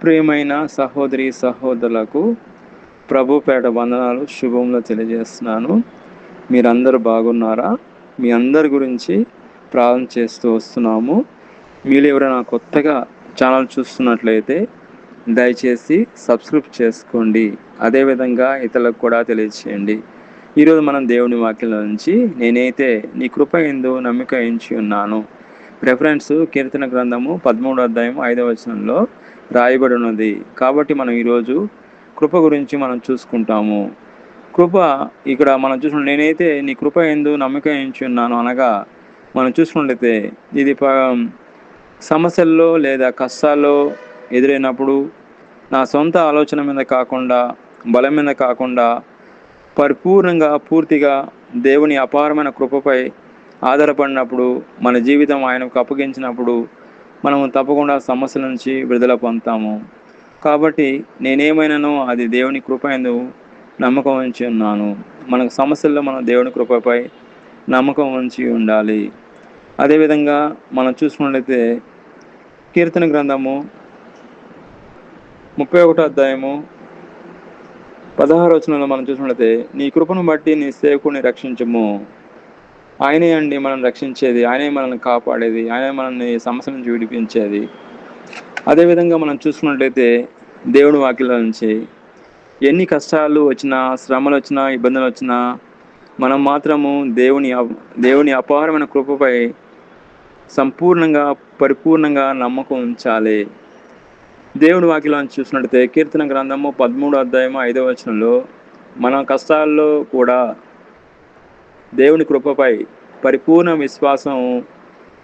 ప్రియమైన సహోదరి సహోదరులకు ప్రభు పేట వందనాలు శుభములు తెలియజేస్తున్నాను. మీరందరూ బాగున్నారా? మీ అందరి గురించి ప్రార్థన చేస్తూ వస్తున్నాము. మీరు ఎవరైనా కొత్తగా ఛానల్ చూస్తున్నట్లయితే దయచేసి సబ్స్క్రైబ్ చేసుకోండి. అదేవిధంగా ఇతరులకు కూడా తెలియచేయండి. ఈరోజు మనం దేవుని వాక్యం నుంచి నేనైతే నీ కృప యందు నమ్మిక ఉంచి ఉన్నాను. రెఫరెన్స్ కీర్తన గ్రంథము 13వ అధ్యాయం 5వ వచనంలో రాయబడి ఉన్నది. కాబట్టి మనం ఈరోజు కృప గురించి మనం చూసుకుంటాము. కృప ఇక్కడ మనం చూసుకుంటే నేనైతే నీ కృప యందు నమ్మిక ఉంచి ఉన్నాను అనగా మనం చూసుకున్నట్లయితే ఇది సమస్యల్లో లేదా కష్టాల్లో ఎదురైనప్పుడు నా సొంత ఆలోచన మీద కాకుండా, బలం మీద కాకుండా పరిపూర్ణంగా పూర్తిగా దేవుని అపారమైన కృపపై ఆధారపడినప్పుడు, మన జీవితం ఆయనకు అప్పగించినప్పుడు మనము తప్పకుండా సమస్యల నుంచి విడుదల పొందుతాము. కాబట్టి నేనేమైనానో అది దేవుని కృప యందు నమ్మకం ఉంచి ఉన్నాను. మనకు సమస్యల్లో మనం దేవుని కృపపై నమ్మకం ఉంచి ఉండాలి. అదేవిధంగా మనం చూసుకున్నట్లయితే కీర్తన గ్రంథము 31వ అధ్యాయము 16వ వచనంలో మనం చూసుకున్నట్లయితే నీ కృపను బట్టి నీ సేవకుని రక్షించము. ఆయనే అండి మనం రక్షించేది, ఆయనే మనల్ని కాపాడేది, ఆయనే మనల్ని సమస్య నుంచి విడిపించేది. అదేవిధంగా మనం చూసుకున్నట్లయితే దేవుని వాక్యాల నుంచి ఎన్ని కష్టాలు వచ్చినా, శ్రమలు వచ్చినా, ఇబ్బందులు వచ్చినా మనం మాత్రము దేవుని అపారమైన కృపపై సంపూర్ణంగా పరిపూర్ణంగా నమ్మకం ఉంచాలి. దేవుని వాక్యాలను చూసినట్లయితే కీర్తన గ్రంథము 13వ అధ్యాయం 5వ వచనంలో మన కష్టాల్లో కూడా దేవుని కృపపై పరిపూర్ణ విశ్వాసం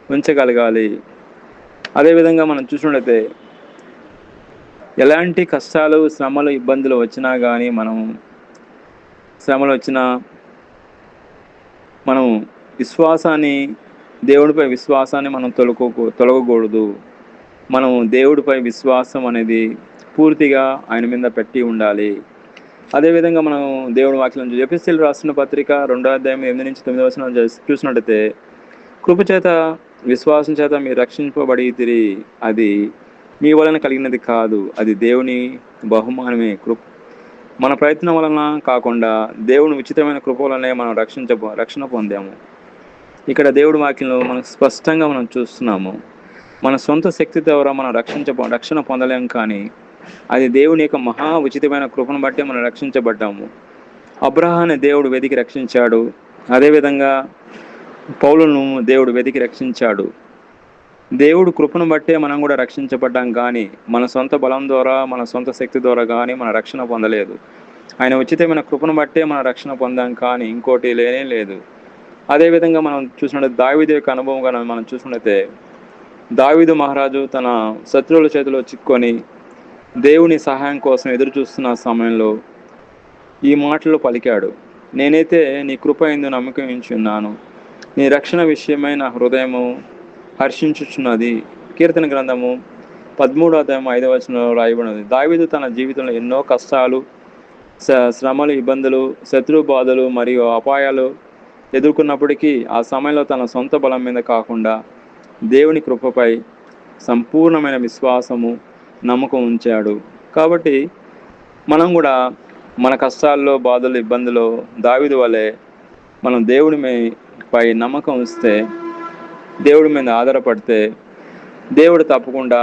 ఉంచగలగాలి. అదేవిధంగా మనం చూసినట్లయితే ఎలాంటి కష్టాలు, శ్రమలు, ఇబ్బందులు వచ్చినా కానీ శ్రమలు వచ్చినా మనం దేవుడిపై విశ్వాసాన్ని మనం తొలగకూడదు. మనం దేవుడిపై విశ్వాసం అనేది పూర్తిగా ఆయన మీద పెట్టి ఉండాలి. అదేవిధంగా మనం దేవుడి వాక్యం ఎఫెసీయులకు రాసిన పత్రిక 2వ అధ్యాయం 8 నుంచి 9వ వచనం చూసినట్లయితే కృపచేత విశ్వాసం చేత మీరు రక్షింపబడితిరి, అది మీ వలన కలిగినది కాదు, అది దేవుని బహుమానమే. మన ప్రయత్నం వలన కాకుండా దేవుని ఉచితమైన కృప వలనే మనం రక్షణ పొందాము. ఇక్కడ దేవుడి వాక్యంలో మనకు స్పష్టంగా మనం చూస్తున్నాము. మన సొంత శక్తి ద్వారా మనం రక్షణ పొందలేము, కానీ అది దేవుని యొక్క మహా ఉచితమైన కృపను బట్టి మనం రక్షించబడ్డాము. అబ్రహాన్ని దేవుడు వెతికి రక్షించాడు. అదేవిధంగా పౌలును దేవుడు వెతికి రక్షించాడు. దేవుడు కృపను బట్టే మనం కూడా రక్షించబడ్డాం, కానీ మన సొంత బలం ద్వారా, మన సొంత శక్తి ద్వారా కానీ మన రక్షణ పొందలేదు. ఆయన ఉచితమైన కృపను బట్టే మనం రక్షణ పొందాం, కానీ ఇంకోటి లేనే లేదు. అదేవిధంగా మనం చూసినట్టు దావీదు యొక్క అనుభవంగా మనం చూసినట్లయితే దావీదు మహారాజు తన శత్రువుల చేతిలో చిక్కొని దేవుని సహాయం కోసం ఎదురు చూస్తున్న సమయంలో ఈ మాటలు పలికాడు. నేనైతే నీ కృప యందు నమ్మకం ఉంచి ఉన్నాను, నీ రక్షణ విషయమై నా హృదయము హర్షించుచున్నది. కీర్తన గ్రంథము 13వ అధ్యాయం 5వ వచనంలో రాయబడినది. దావీదు తన జీవితంలో ఎన్నో కష్టాలు, శ్రమలు, ఇబ్బందులు, శత్రు బాధలు మరియు అపాయాలు ఎదుర్కొన్నప్పటికీ ఆ సమయంలో తన సొంత బలం మీద కాకుండా దేవుని కృపపై సంపూర్ణమైన విశ్వాసము, నమ్మకం ఉంచాడు. కాబట్టి మనం కూడా మన కష్టాల్లో, బాధలు, ఇబ్బందులు దావీదు వలె మనం దేవుడిపై నమ్మకం ఉంచితే, దేవుడి మీద ఆధారపడితే దేవుడు తప్పకుండా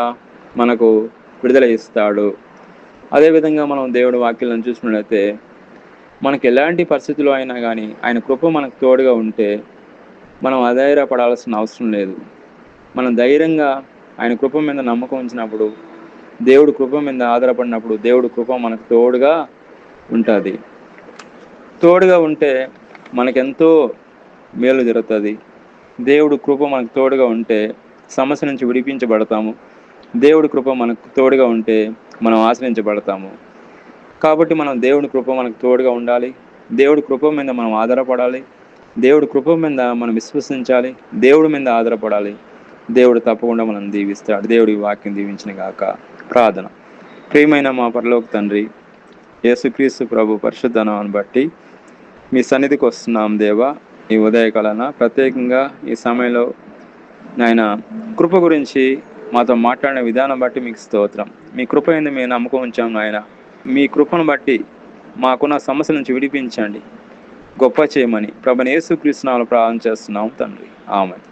మనకు విడుదల ఇస్తాడు. అదేవిధంగా మనం దేవుడి వాక్యాలను చూసినట్లయితే మనకు ఎలాంటి పరిస్థితులు అయినా కానీ ఆయన కృప మనకు తోడుగా ఉంటే మనం అధైర్యపడాల్సిన అవసరం లేదు. మనం ధైర్యంగా ఆయన కృప మీద నమ్మకం ఉంచినప్పుడు, దేవుడి కృప మీద ఆధారపడినప్పుడు దేవుడి కృప మనకు తోడుగా ఉంటుంది. తోడుగా ఉంటే మనకెంతో మేలు జరుగుతుంది. దేవుడి కృప మనకు తోడుగా ఉంటే సమస్య నుంచి విడిపించబడతాము. దేవుడి కృప మనకు తోడుగా ఉంటే మనం ఆశ్రయించబడతాము. కాబట్టి మనం దేవుడి కృప మనకు తోడుగా ఉండాలి. దేవుడి కృప మీద మనం ఆధారపడాలి. దేవుడి కృప మీద మనం విశ్వసించాలి. దేవుడి మీద ఆధారపడాలి. దేవుడు తప్పకుండా మనం దీవిస్తాడు. దేవుడి వాక్యం దీవించిన గాక. ప్రార్థన. ప్రియమైన మా పరలోక తండ్రి, యేసుక్రీస్తు ప్రభు పరిశుద్ధ నామమును బట్టి మీ సన్నిధికి వస్తున్నాం దేవా. ఈ ఉదయకాలన ప్రత్యేకంగా ఈ సమయంలో నాయన కృప గురించి మాతో మాట్లాడిన విధానం బట్టి మీకు స్తోత్రం. మీ కృప ఏంది మేము నమ్మకం ఉంచాం ఆయన. మీ కృపను బట్టి మాకున్న సమస్య నుంచి విడిపించండి, గొప్ప చేయమని ప్రభువైన యేసుక్రీస్తు నామములో ప్రార్థన చేస్తున్నాం తండ్రి. ఆమేన్.